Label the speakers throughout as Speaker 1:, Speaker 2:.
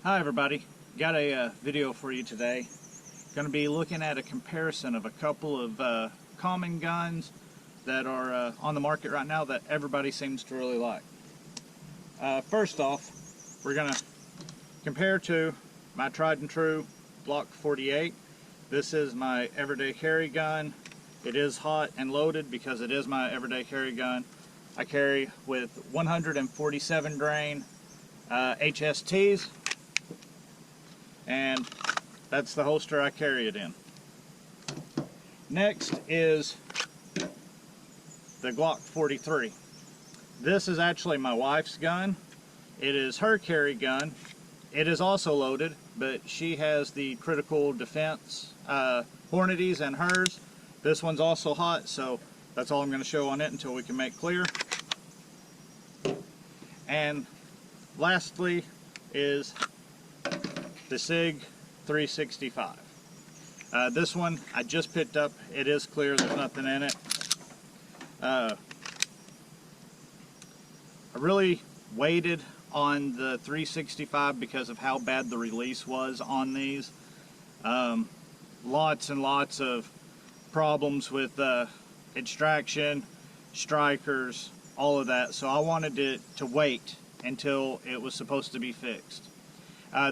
Speaker 1: Hi everybody, got a video for you today. Going to be looking at a comparison of a couple of common guns that are on the market right now that everybody seems to really like. First off, we're going to compare to my tried and true Glock 48. This is my everyday carry gun. It is hot and loaded because it is my everyday carry gun. I carry with 147 grain HSTs. And that's the holster I carry it in. Next is the Glock 43. This is actually my wife's gun. It is her carry gun. It is also loaded, but she has the critical defense Hornadies in hers. This one's also hot, so that's all I'm going to show on it until we can make clear. And lastly is the Sig 365. This one I just picked up. It is clear, there's nothing in it. I really waited on the 365 because of how bad the release was on these. Lots and lots of problems with extraction, strikers, all of that. So I wanted to wait until it was supposed to be fixed.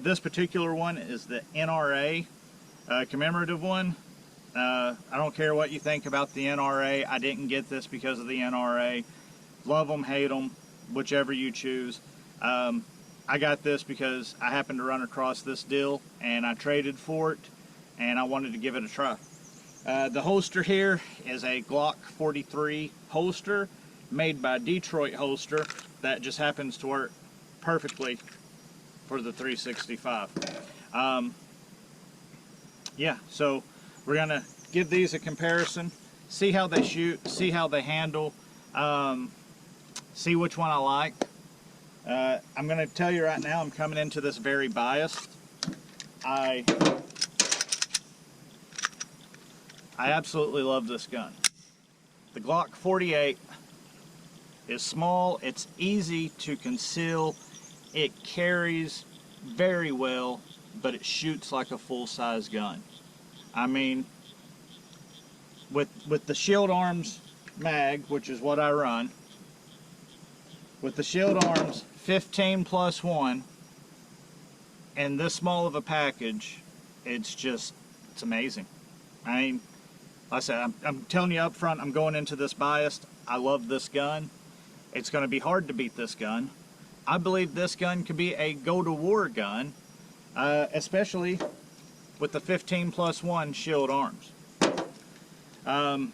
Speaker 1: This particular one is the NRA commemorative one. I don't care what you think about the NRA. I didn't get this because of the NRA. Love them, hate them, whichever you choose. I got this because I happened to run across this deal and I traded for it and I wanted to give it a try. The holster here is a Glock 43 holster made by Detroit Holster that just happens to work perfectly for the 365. Yeah, so we're gonna give these a comparison, see how they shoot, see how they handle, see which one I like. I'm gonna tell you right now, I'm coming into this very biased. I absolutely love this gun. The Glock 48 is small, it's easy to conceal, it carries very well, but it shoots like a full-size gun. I mean, with the shield arms mag, which is what I run, with the shield arms 15+1 and this small of a package, it's amazing. I mean, like I said, I'm telling you up front, I'm going into this biased. I love this gun. It's going to be hard to beat this gun. I believe this gun could be a go-to-war gun, especially with the 15+1 shield arms. I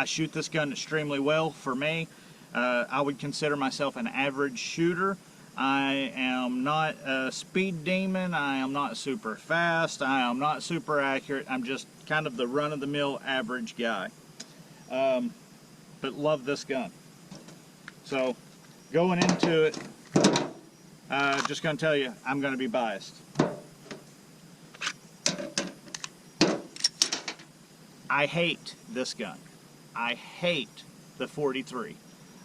Speaker 1: shoot this gun extremely well. For me, I would consider myself an average shooter. I am not a speed demon. I am not super fast. I am not super accurate. I'm just kind of the run-of-the-mill average guy. But love this gun. So, going into it, just going to tell you, I'm going to be biased. I hate this gun. I hate the 43.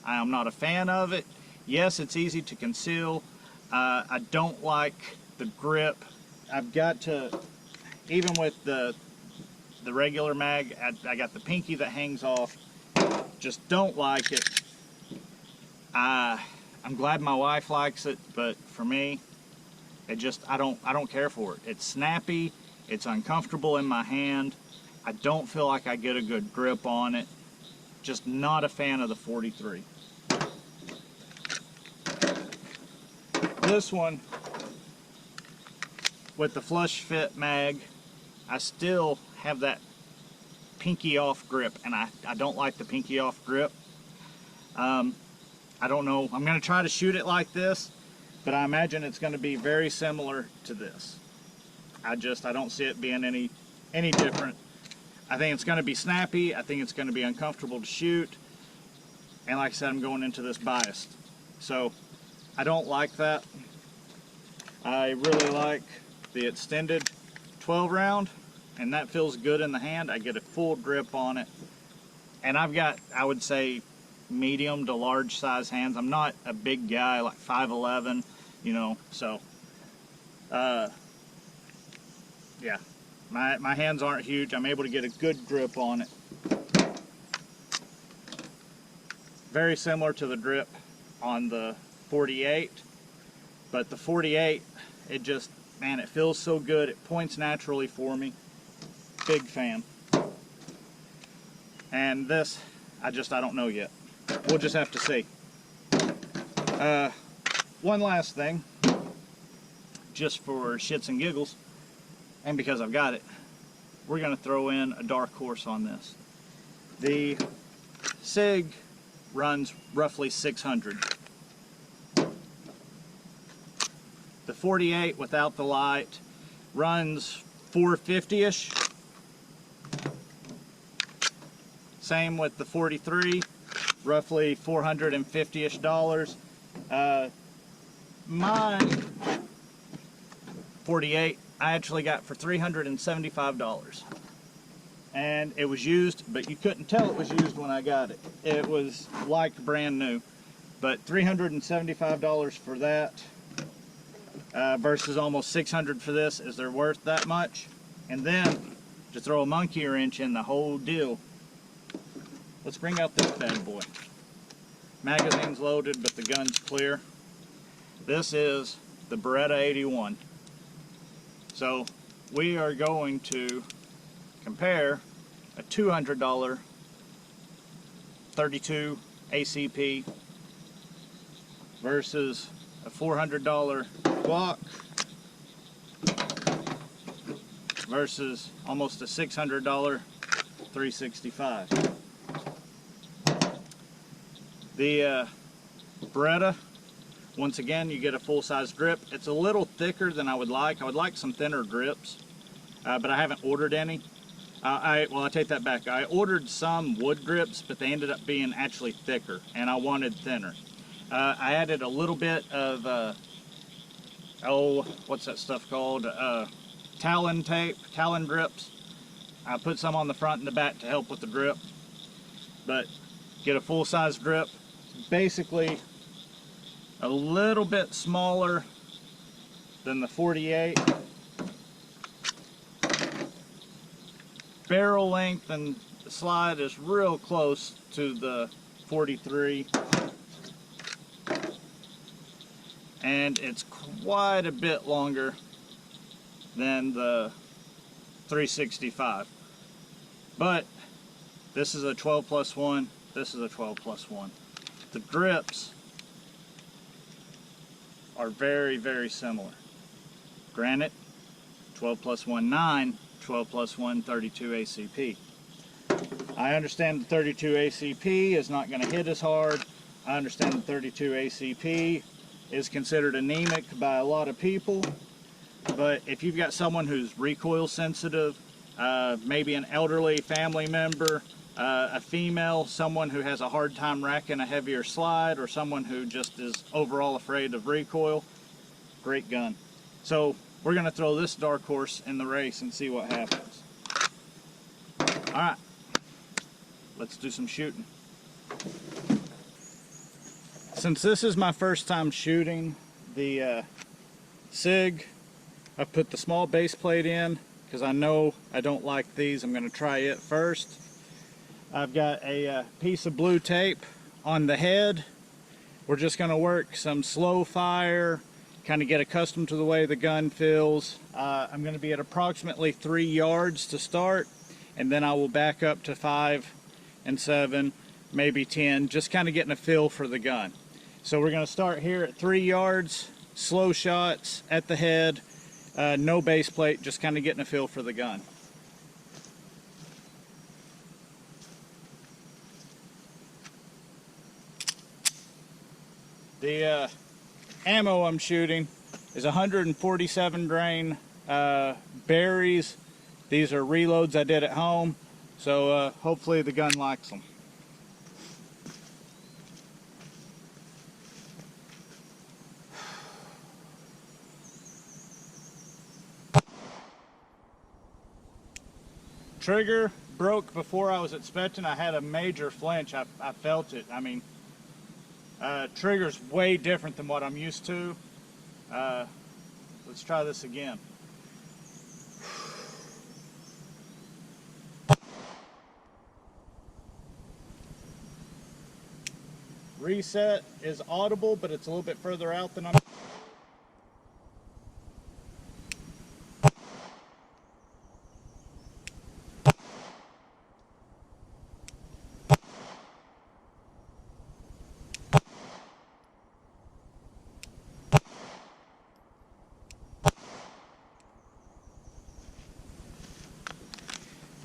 Speaker 1: I am not a fan of it. Yes, it's easy to conceal. I don't like the grip. I've got to, even with the regular mag, I got the pinky that hangs off. Just don't like it. I'm glad my wife likes it, but for me, I don't care for it. It's snappy, it's uncomfortable in my hand. I don't feel like I get a good grip on it. Just not a fan of the 43. This one, with the flush fit mag, I still have that pinky off grip, and I don't like the pinky off grip. I don't know, I'm going to try to shoot it like this, but I imagine it's going to be very similar to this. I don't see it being any different. I think it's going to be snappy, I think it's going to be uncomfortable to shoot, and like I said, I'm going into this biased. So, I don't like that. I really like the extended 12 round, and that feels good in the hand. I get a full grip on it, and I've got, I would say, medium to large size hands. I'm not a big guy, like 5'11", you know, so Yeah, my hands aren't huge. I'm able to get a good grip on it. Very similar to the grip on the 48, but the 48, it just, man, it feels so good. It points naturally for me. Big fan. And this, I don't know yet. We'll just have to see. One last thing, just for shits and giggles, and because I've got it, we're going to throw in a dark horse on this. The Sig runs roughly 600. The 48 without the light runs 450-ish. Same with the 43, roughly $450-ish. My 48 I actually got for $375. And it was used, but you couldn't tell it was used when I got it. It was like brand new. But $375 for that versus almost $600 for this. Is there worth that much? And then to throw a monkey wrench in the whole deal, let's bring out this bad boy. Magazine's loaded, but the gun's clear. This is the Beretta 81. So we are going to compare a $200 .32 ACP versus a $400 Glock versus almost a $600 .365. The Beretta, once again, you get a full-size grip. It's a little thicker than I would like. I would like some thinner grips, but I haven't ordered any. Well, I take that back. I ordered some wood grips, but they ended up being actually thicker, and I wanted thinner. I added a little bit of, what's that stuff called? Talon tape, Talon grips. I put some on the front and the back to help with the grip, but get a full-size grip. Basically a little bit smaller than the 48. Barrel length and the slide is real close to the 43. And it's quite a bit longer than the 365. But this is a 12+1, this is a 12+1. The grips are very, very similar. Granted, 12+1 9, 12+1 32 ACP. I understand the 32 ACP is not going to hit as hard. I understand the 32 ACP is considered anemic by a lot of people. But if you've got someone who's recoil sensitive, maybe an elderly family member, a female, someone who has a hard time racking a heavier slide, or someone who just is overall afraid of recoil, great gun. So we're going to throw this dark horse in the race and see what happens. Alright, let's do some shooting. Since this is my first time shooting the Sig, I've put the small base plate in because I know I don't like these. I'm going to try it first. I've got a piece of blue tape on the head. We're just going to work some slow fire, kind of get accustomed to the way the gun feels. I'm going to be at approximately 3 yards to start, and then I will back up to 5 and 7, maybe 10, just kind of getting a feel for the gun. So we're going to start here at 3 yards, slow shots at the head, no base plate, just kind of getting a feel for the gun. The ammo I'm shooting is 147 grain berries. These are reloads I did at home, so hopefully the gun likes them. Trigger broke before I was expecting. I had a major flinch. I felt it. I mean, trigger's way different than what I'm used to. Was let's try this again. Reset is audible, but it's a little bit further out than I'm.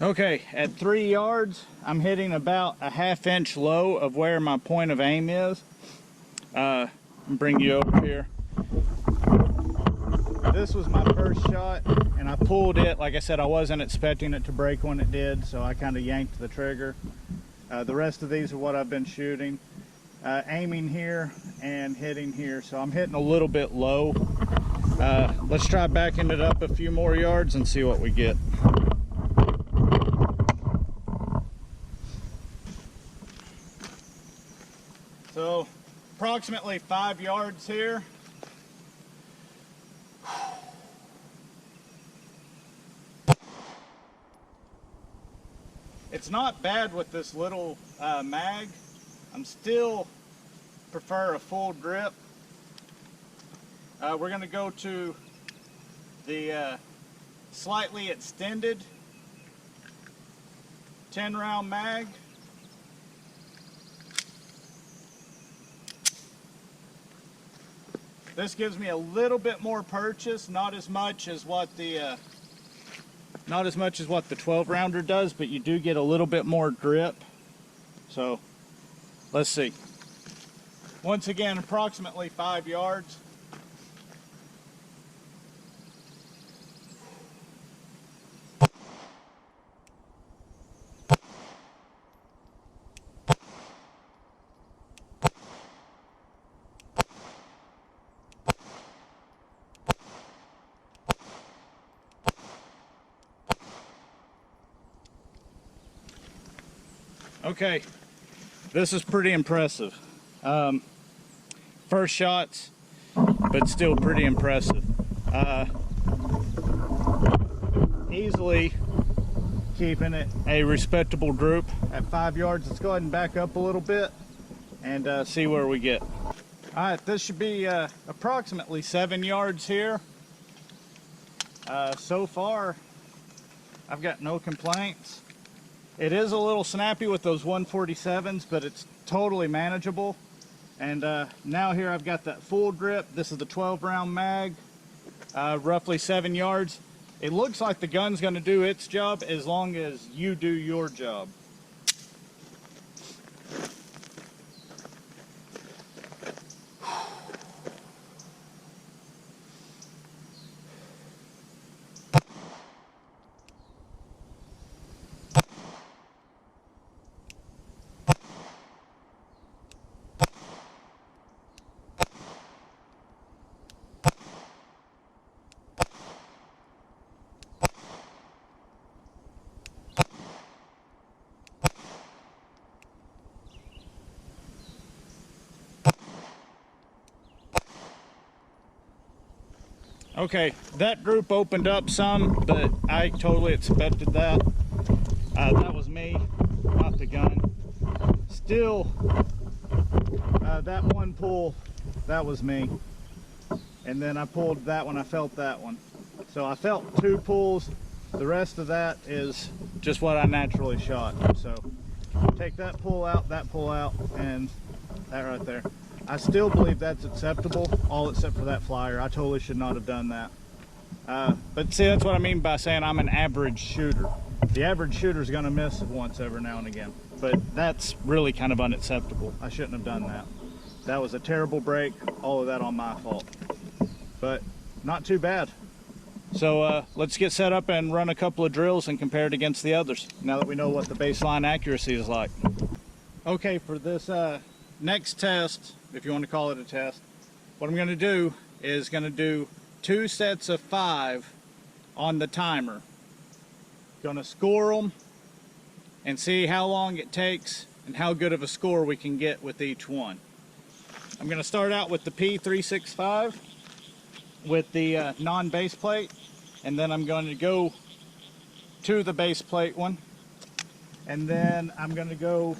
Speaker 1: Okay, at 3 yards, I'm hitting about a 1/2 inch low of where my point of aim is. I'll bring you over here. This was my first shot, and I pulled it. Like I said, I wasn't expecting it to break when it did, so I kind of yanked the trigger. The rest of these are what I've been shooting. Aiming here and hitting here, so I'm hitting a little bit low. Let's try backing it up a few more yards and see what we get. So approximately 5 yards here. It's not bad with this little mag. I'm still prefer a full grip. We're going to go to the slightly extended 10-round mag. This gives me a little bit more purchase, not as much as what the 12-rounder does, but you do get a little bit more grip. So let's see. Once again, approximately 5 yards. Okay, this is pretty impressive. First shots, but still pretty impressive. Easily keeping it a respectable group at 5 yards. Let's go ahead and back up a little bit and see where we get. All right, this should be approximately 7 yards here. So far, I've got no complaints. It is a little snappy with those 147s, but it's totally manageable. And now here I've got that full grip. This is the 12-round mag, roughly 7 yards. It looks like the gun's going to do its job as long as you do your job. Okay, that group opened up some, but I totally expected that. That was me, not the gun. Still, that one pull, that was me. And then I pulled that one, I felt that one. So I felt 2 pulls. The rest of that is just what I naturally shot. So take that pull out, and that right there. I still believe that's acceptable, all except for that flyer. I totally should not have done that. But see, that's what I mean by saying I'm an average shooter. The average shooter is going to miss once every now and again. But that's really kind of unacceptable. I shouldn't have done that. That was a terrible break, all of that on my fault. But not too bad. So let's get set up and run a couple of drills and compare it against the others, now that we know what the baseline accuracy is like. Okay, for this next test, if you want to call it a test, what I'm going to do is going to do 2 sets of 5 on the timer. Going to score them and see how long it takes and how good of a score we can get with each one. I'm going to start out with the P365. with the non-base plate, and then I'm going to go to the base plate one, and then I'm going to go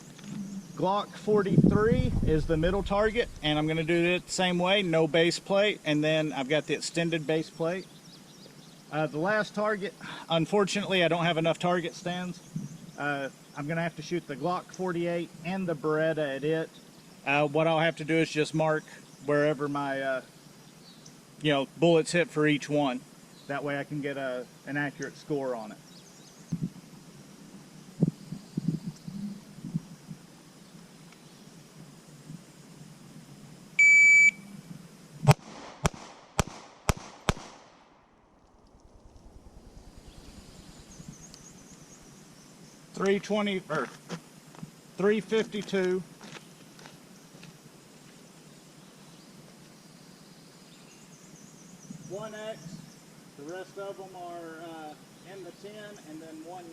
Speaker 1: Glock 43 is the middle target, and I'm going to do it the same way, no base plate, and then I've got the extended base plate. The last target, unfortunately, I don't have enough target stands. I'm going to have to shoot the Glock 48 and the Beretta at it. What I'll have to do is just mark wherever my bullets hit for each one. That way I can get an accurate score on it. .320 or .352. One X. The rest of them are in the 10, and then 1.9.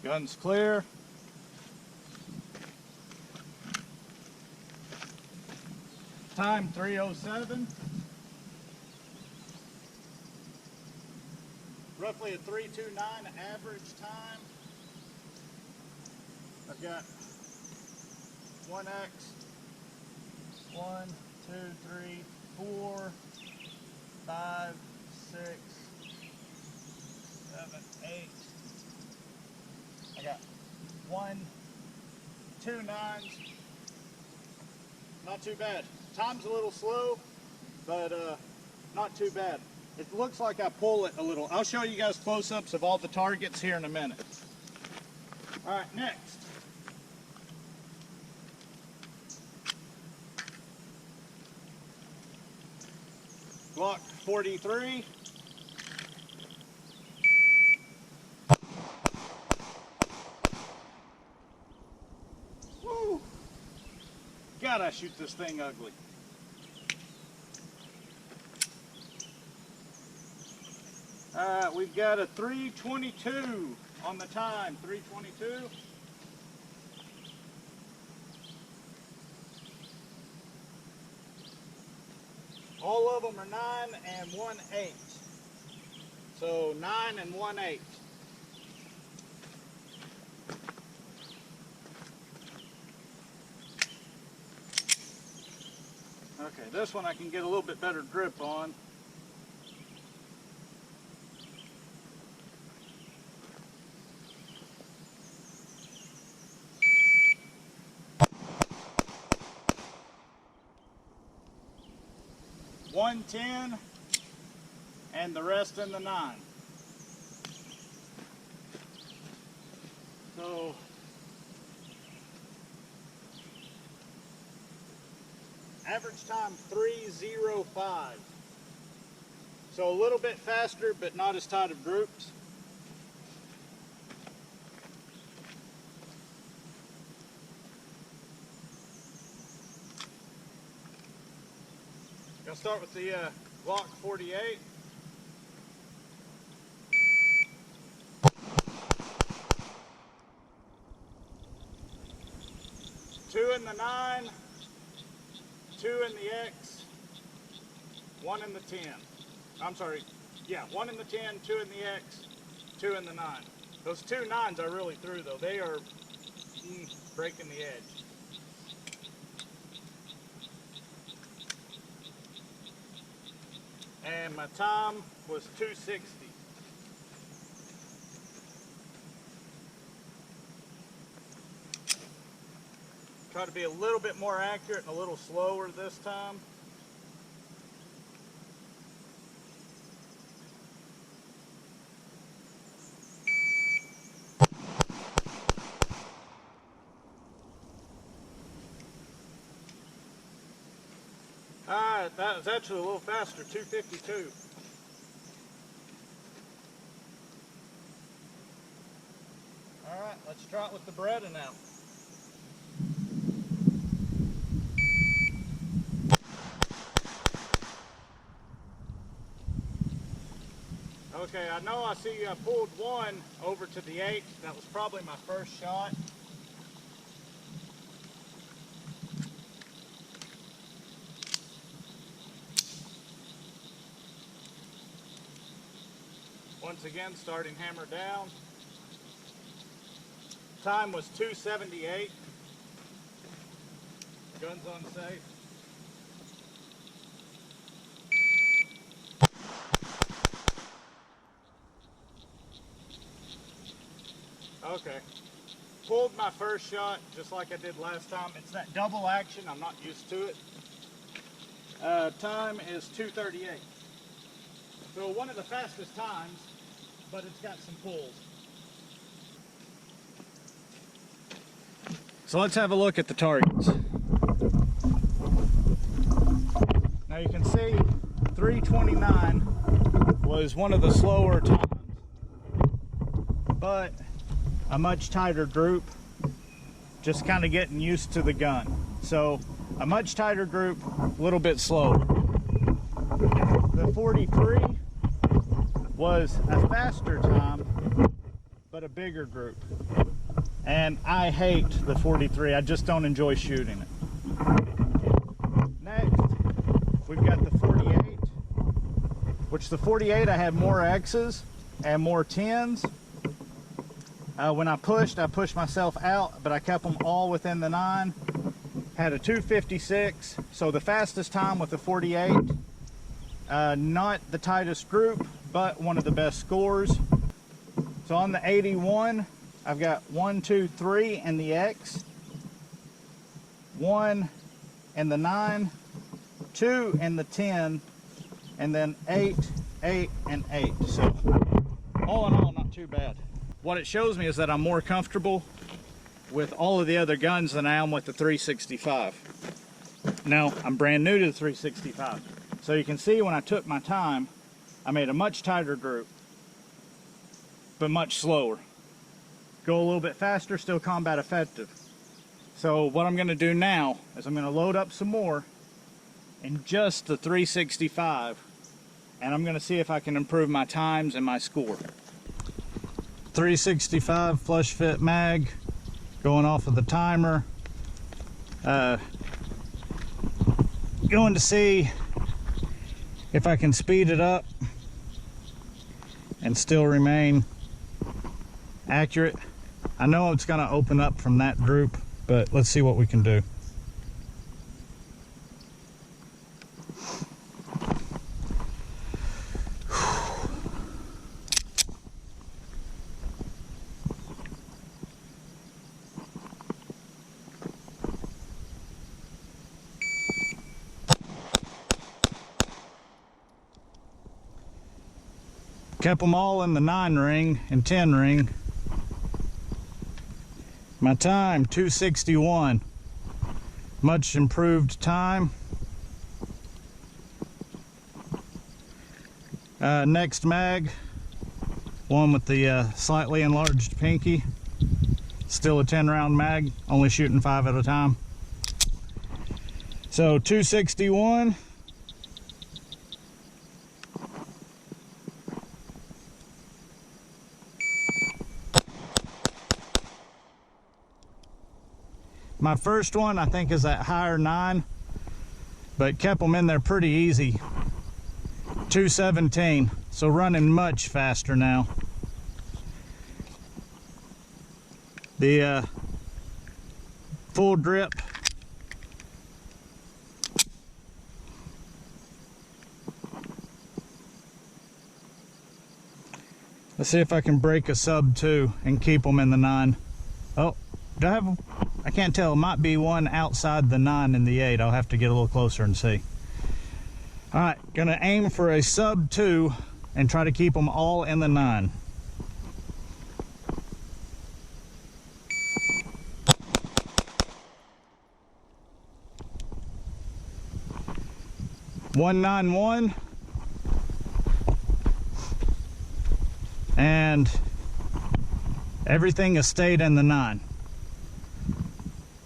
Speaker 1: Gun's clear. Time 3:07. Roughly a 3:29 average time. I've got 1X. 1, 2, 3, 4, 5, 6, 7, 8. I got 1, 2 nines. Not too bad. Time's a little slow, but not too bad. It looks like I pull it a little. I'll show you guys close-ups of all the targets here in a minute. All right, next. Glock 43. Woo! God, I shoot this thing ugly. We've got a 3:22 on the time. 3:22. All of them are 9 and 1/8. So 9 and 1/8. Okay, this one I can get a little bit better grip on. .110 and the rest in the 9. So average time 3:05. So a little bit faster, but not as tight of groups. I'll start with the Glock 48. Two in the 9, 2 in the X, 1 in the 10. I'm sorry, yeah, 1 in the 10, 2 in the X, 2 in the 9. Those 2 9s I really threw though. They are breaking the edge. And my time was 2:60. Try to be a little bit more accurate and a little slower this time. Alright, that was actually a little faster, 252. Alright, let's try it with the Beretta now. Okay, I know I see I pulled one over to the 8. That was probably my first shot. Once again, starting hammer down. Time was 2:78. Guns on safe. Okay. Pulled my first shot just like I did last time. It's that double action. I'm not used to it. Time is 2:38. So one of the fastest times, but it's got some pulls. So let's have a look at the targets. Now you can see 329 was one of the slower times, but a much tighter group, just kind of getting used to the gun. So a much tighter group, a little bit slower. The 43 was a faster time, but a bigger group. And I hate the 43. I just don't enjoy shooting it. Next, we've got the 48, which the 48 I had more X's and more 10s. When I pushed myself out, but I kept them all within the 9. Had a 256, so the fastest time with the 48. Not the tightest group, but one of the best scores. So on the 81, I've got 1, 2, 3 in the X, 1 in the 9, 2 in the 10, and then 8, 8, and 8. So all in all, not too bad. What it shows me is that I'm more comfortable with all of the other guns than I am with the 365. Now, I'm brand new to the 365. So you can see when I took my time, I made a much tighter group, but much slower. Go a little bit faster, still combat effective. So what I'm gonna do now is I'm gonna load up some more in just the 365, and I'm gonna see if I can improve my times and my score. 365 flush fit mag, going off of the timer. Going to see if I can speed it up and still remain accurate. I know it's going to open up from that group, but let's see what we can do. Kept them all in the 9 ring and 10 ring. My time, 261. Much improved time. Next mag, one with the slightly enlarged pinky. Still a 10 round mag, only shooting 5 at a time. So 261. My first one, I think, is that higher 9, but kept them in there pretty easy. 217, so running much faster now. The full drip. Let's see if I can break a sub 2 and keep them in the 9. Oh, do I have, I can't tell, it might be one outside the 9 and the 8. I'll have to get a little closer and see. All right, gonna aim for a sub 2 and try to keep them all in the 9. 191, and everything has stayed in the 9.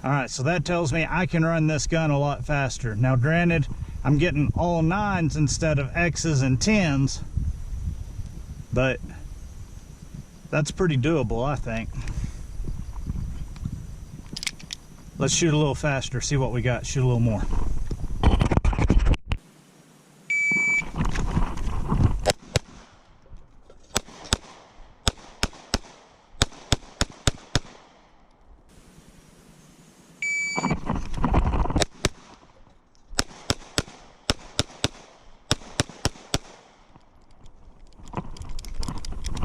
Speaker 1: All right, so that tells me I can run this gun a lot faster. Now granted, I'm getting all 9s instead of X's and 10s, but that's pretty doable, I think. Let's shoot a little faster, see what we got, shoot a little more.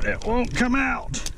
Speaker 1: It won't come out.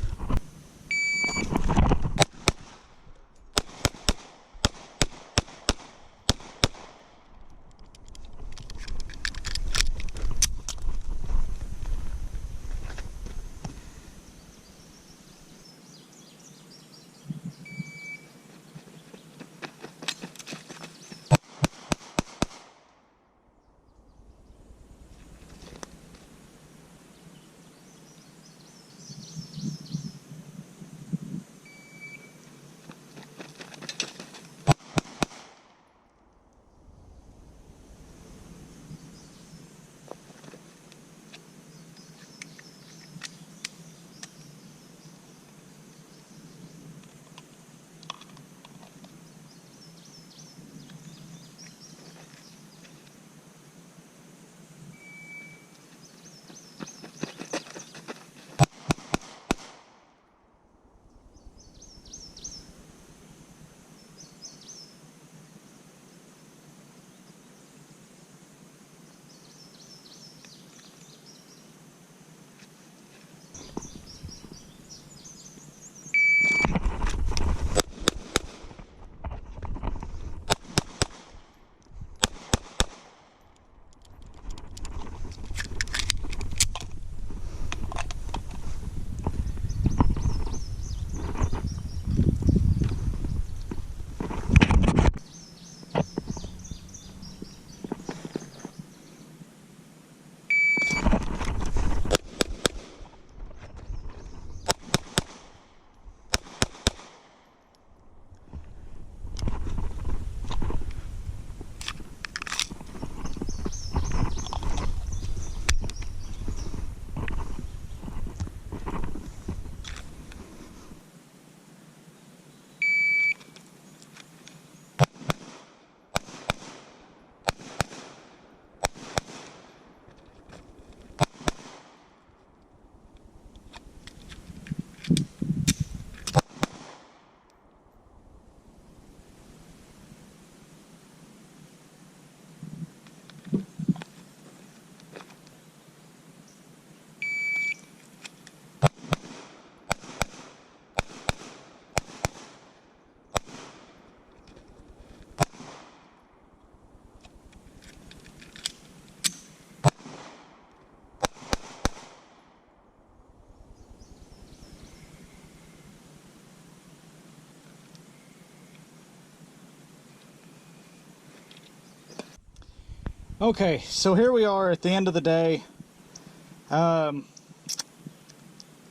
Speaker 1: Okay, so here we are at the end of the day.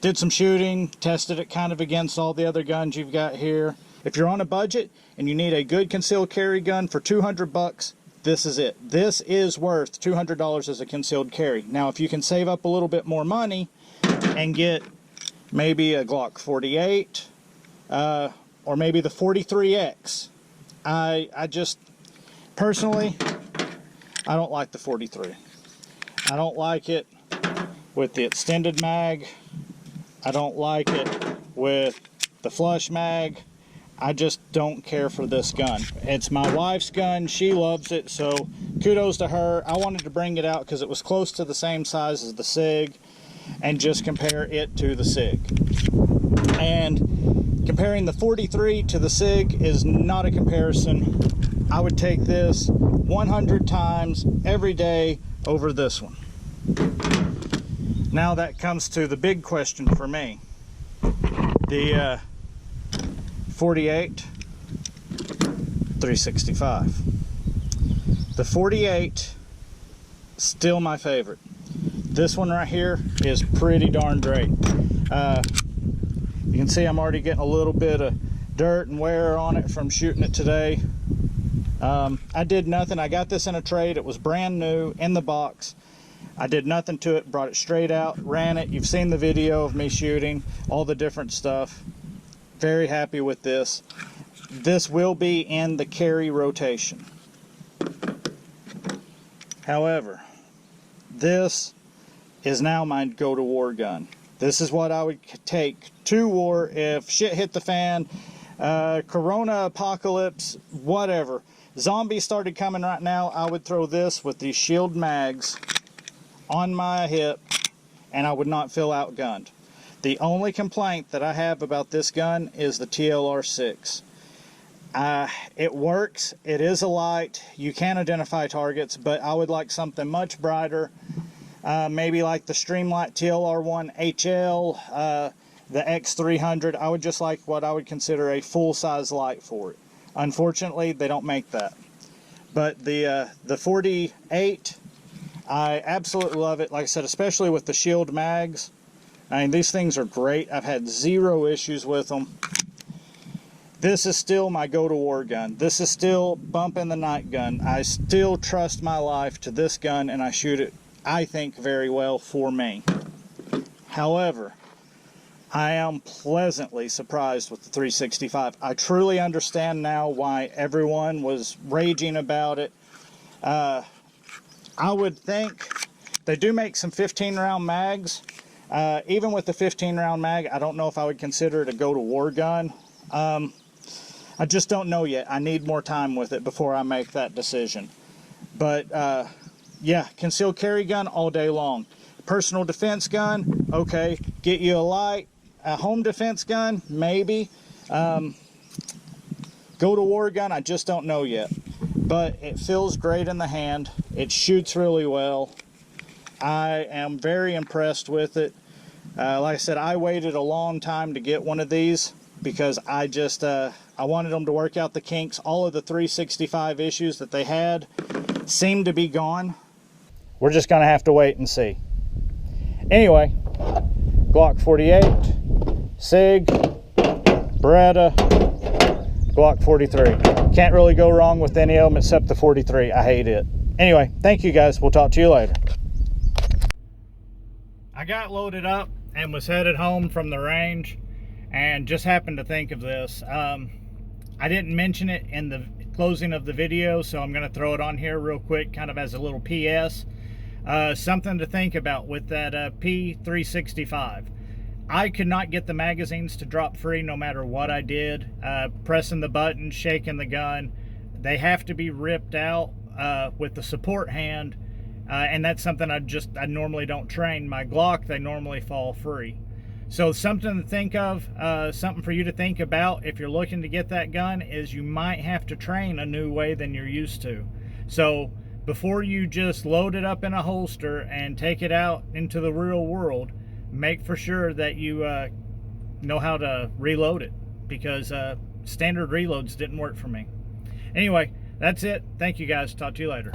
Speaker 1: Did some shooting, tested it kind of against all the other guns you've got here. If you're on a budget and you need a good concealed carry gun for 200 bucks, this is it. This is worth $200 as a concealed carry. Now, if you can save up a little bit more money and get maybe a Glock 48 or maybe the 43X, I just personally, I don't like the 43. I don't like it with the extended mag. I don't like it with the flush mag. I just don't care for this gun. It's my wife's gun. She loves it, so kudos to her. I wanted to bring it out because it was close to the same size as the Sig and just compare it to the Sig. And comparing the 43 to the Sig is not a comparison. I would take this 100 times every day over this one. Now that comes to the big question for me. The 48 365. The 48 still my favorite. This one right here is pretty darn great. You can see I'm already getting a little bit of dirt and wear on it from shooting it today. I did nothing. I got this in a trade. It was brand new in the box. I did nothing to it, brought it straight out, ran it. You've seen the video of me shooting, all the different stuff. Very happy with this. This will be in the carry rotation. However, this is now my go-to-war gun. This is what I would take to war if shit hit the fan, corona apocalypse, whatever. Zombies started coming right now, I would throw this with these shield mags on my hip and I would not feel outgunned. The only complaint that I have about this gun is the TLR6. It works, it is a light, you can identify targets, but I would like something much brighter, maybe like the Streamlight TLR1 HL, the X300. I would just like what I would consider a full-size light for it. Unfortunately, they don't make that. But the 48, I absolutely love it. Like I said, especially with the shield mags. I mean, these things are great. I've had zero issues with them. This is still my go-to-war gun. This is still bump in the night gun. I still trust my life to this gun, and I shoot it, I think, very well for me. However, I am pleasantly surprised with the 365. I truly understand now why everyone was raging about it. I would think they do make some 15-round mags. Even with the 15-round mag, I don't know if I would consider it a go-to-war gun. I just don't know yet. I need more time with it before I make that decision. But yeah, concealed carry gun all day long. Personal defense gun, okay, get you a light. A home defense gun, maybe. Go-to-war gun, I just don't know yet. But it feels great in the hand. It shoots really well. I am very impressed with it. Like I said, I waited a long time to get one of these because I just, I wanted them to work out the kinks. All of the 365 issues that they had seem to be gone. We're just going to have to wait and see. Anyway, Glock 48, Sig, Beretta, Glock 43. Can't really go wrong with any of them except the 43. I hate it. Anyway, thank you guys. We'll talk to you later. I got loaded up and was headed home from the range and just happened to think of this. I didn't mention it in the closing of the video, so I'm going to throw it on here real quick, kind of as a little PS. Something to think about with that P365. I could not get the magazines to drop free no matter what I did. Pressing the button, shaking the gun. They have to be ripped out with the support hand. And that's something I normally don't train. My Glock, they normally fall free. So something to think of, something for you to think about if you're looking to get that gun is you might have to train a new way than you're used to. So before you just load it up in a holster and take it out into the real world, make for sure that you know how to reload it, because standard reloads didn't work for me. Anyway, that's it. Thank you guys. Talk to you later.